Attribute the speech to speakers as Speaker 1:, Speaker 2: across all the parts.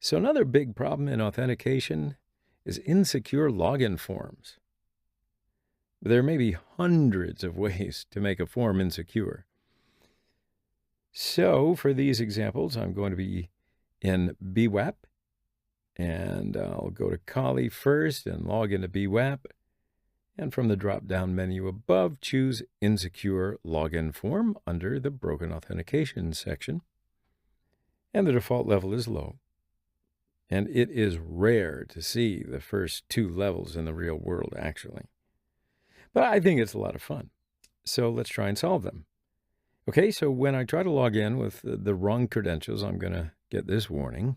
Speaker 1: So another big problem in authentication is insecure login forms. There may be hundreds of ways to make a form insecure. So for these examples, I'm going to be in BWAP, and I'll go to Kali first and log into BWAP. And from the drop-down menu above, choose Insecure Login Form under the Broken Authentication section. And the default level is low. And it is rare to see the first two levels in the real world, actually. But I think it's a lot of fun. So let's try and solve them. Okay, so when I try to log in with the wrong credentials, I'm going to get this warning.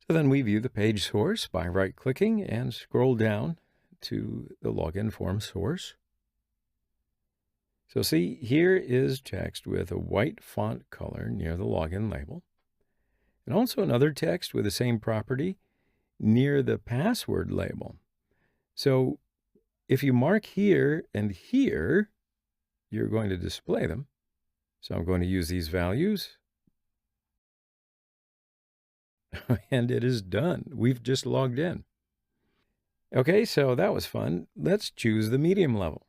Speaker 1: So then we view the page source by right-clicking and scroll down to the login form source. So see, here is text with a white font color near the login label, and also another text with the same property near the password label. So if you mark here and here, you're going to display them. So I'm going to use these values. And it is done. We've just logged in. Okay, so that was fun. Let's choose the medium level.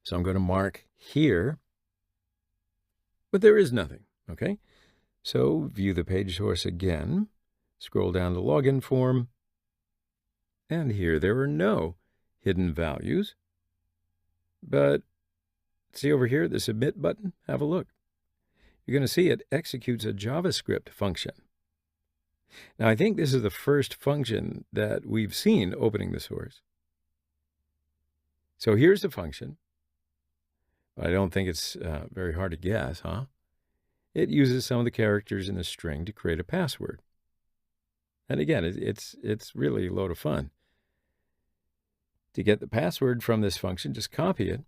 Speaker 1: So I'm going to mark here, but there is nothing, okay? So view the page source again, scroll down to login form, and here there are no hidden values. But see over here, the submit button, have a look. You're going to see it executes a JavaScript function. Now, I think this is the first function that we've seen opening the source. So here's the function. I don't think it's very hard to guess, huh? It uses some of the characters in the string to create a password. And again, it's really a load of fun. To get the password from this function, just copy it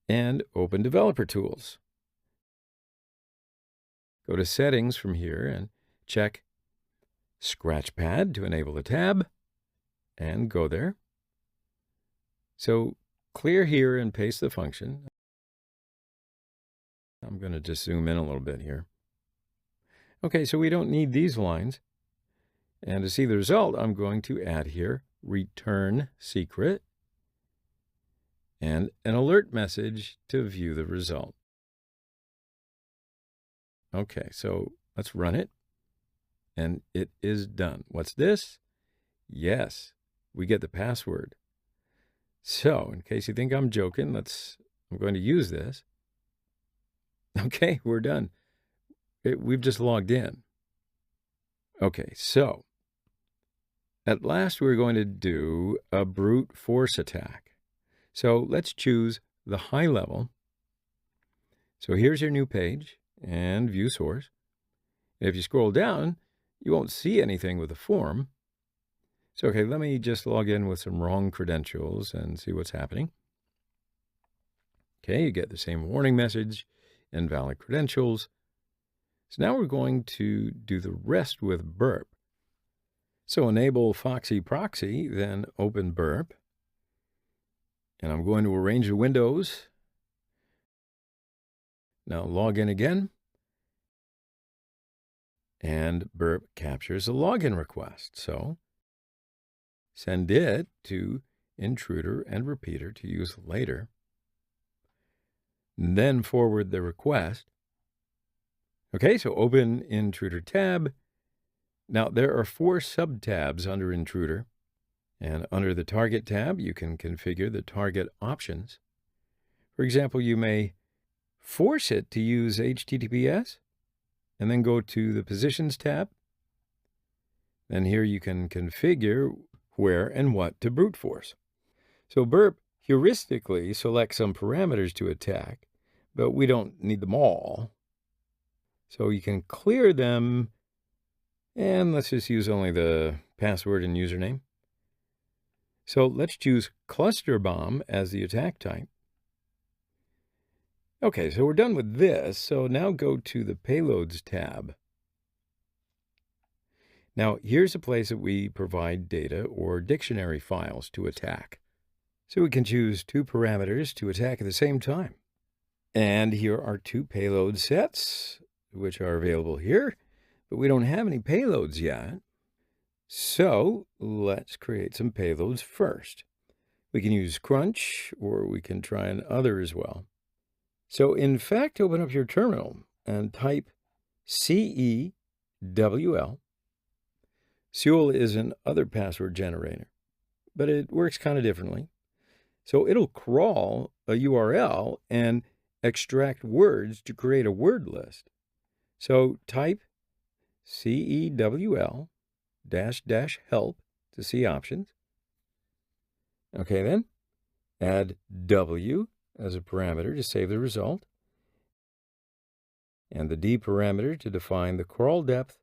Speaker 1: and open Developer Tools. Go to Settings from here and check Scratchpad to enable the tab, and go there. So clear here and paste the function. I'm going to just zoom in a little bit here. Okay, so we don't need these lines. And to see the result, I'm going to add here return secret and an alert message to view the result. Okay, so let's run it, and it is done. What's this? Yes, we get the password. So, in case you think I'm joking, I'm going to use this. Okay, we're done. We've just logged in. Okay, so at last we're going to do a brute force attack. So let's choose the high level. So here's your new page and view source. And if you scroll down, you won't see anything with the form. So, okay, let me just log in with some wrong credentials and see what's happening. Okay, you get the same warning message, invalid credentials. So now we're going to do the rest with burp. So enable Foxy Proxy, then open burp. And I'm going to arrange the windows. Now log in again. And burp captures a login request. So send it to intruder and repeater to use later. And then forward the request. Okay, so open Intruder tab. Now, there are 4 sub-tabs under Intruder. And under the Target tab, you can configure the target options. For example, you may force it to use HTTPS, and then go to the Positions tab. Then here you can configure where and what to brute force. So burp heuristically selects some parameters to attack, but we don't need them all. So you can clear them, and let's just use only the password and username. So let's choose Cluster Bomb as the attack type. Okay, so we're done with this. So now go to the Payloads tab. Now, here's a place that we provide data or dictionary files to attack. So we can choose 2 parameters to attack at the same time. And here are 2 payload sets. which are available here, but we don't have any payloads yet. So let's create some payloads first. We can use Crunch, or we can try another as well. So in fact, open up your terminal and type CEWL. Sewell is an other password generator, but it works kind of differently. So it'll crawl a URL and extract words to create a word list. So type CEWL --help to see options. Okay, then add W as a parameter to save the result, and the D parameter to define the crawl depth,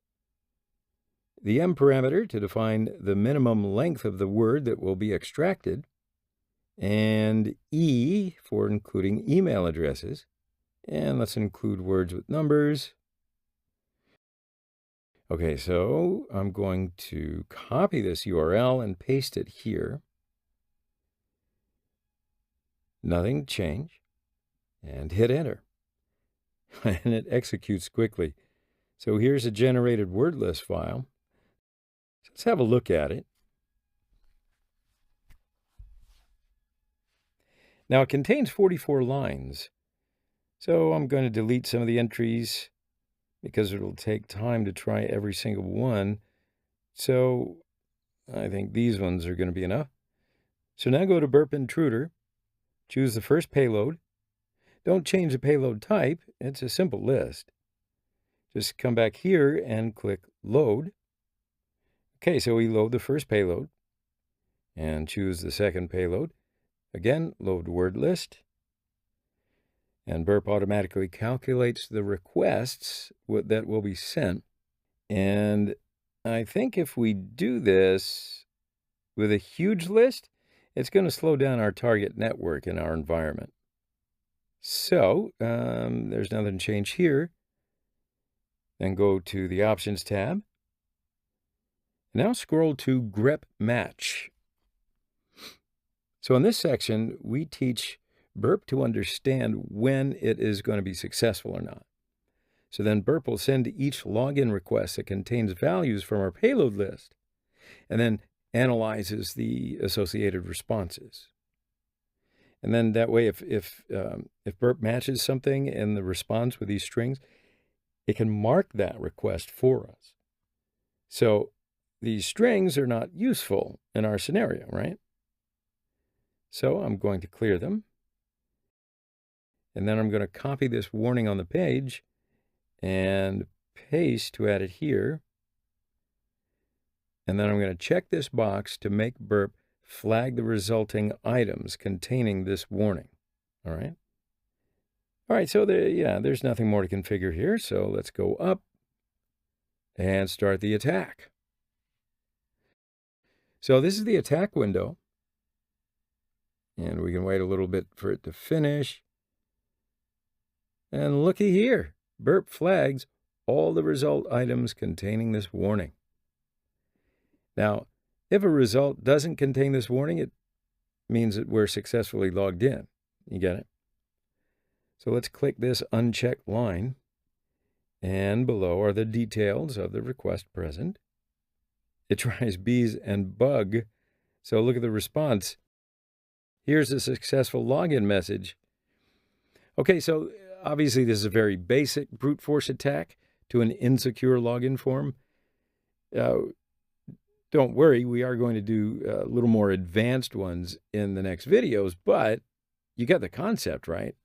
Speaker 1: the M parameter to define the minimum length of the word that will be extracted, and E for including email addresses. And let's include words with numbers. Okay, so I'm going to copy this URL and paste it here. Nothing changed, and hit enter. And it executes quickly. So here's a generated word list file. Let's have a look at it. Now it contains 44 lines. So I'm going to delete some of the entries because it'll take time to try every single one. So I think these ones are going to be enough. So now go to Burp Intruder, choose the first payload. Don't change the payload type. It's a simple list. Just come back here and click Load. Okay, so we load the first payload and choose the second payload. Again, load word list. And Burp automatically calculates the requests that will be sent. And I think if we do this with a huge list, it's going to slow down our target network in our environment. So there's nothing to change here. Then go to the Options tab. Now scroll to grep match. So in this section, we teach Burp to understand when it is going to be successful or not. So then Burp will send each login request that contains values from our payload list, and then analyzes the associated responses. And then that way, if Burp matches something in the response with these strings, it can mark that request for us. So these strings are not useful in our scenario, right? So I'm going to clear them. And then I'm going to copy this warning on the page and paste to add it here. And then I'm going to check this box to make Burp flag the resulting items containing this warning. All right. All right, so there's nothing more to configure here. So let's go up and start the attack. So this is the attack window. And we can wait a little bit for it to finish. And looky here, Burp flags all the result items containing this warning. Now, if a result doesn't contain this warning, it means that we're successfully logged in. You get it? So let's click this unchecked line. And below are the details of the request present. It tries bees and bug. So look at the response. Here's a successful login message. Okay, so obviously this is a very basic brute force attack to an insecure login form. Don't worry, we are going to do a little more advanced ones in the next videos, but you get the concept, right?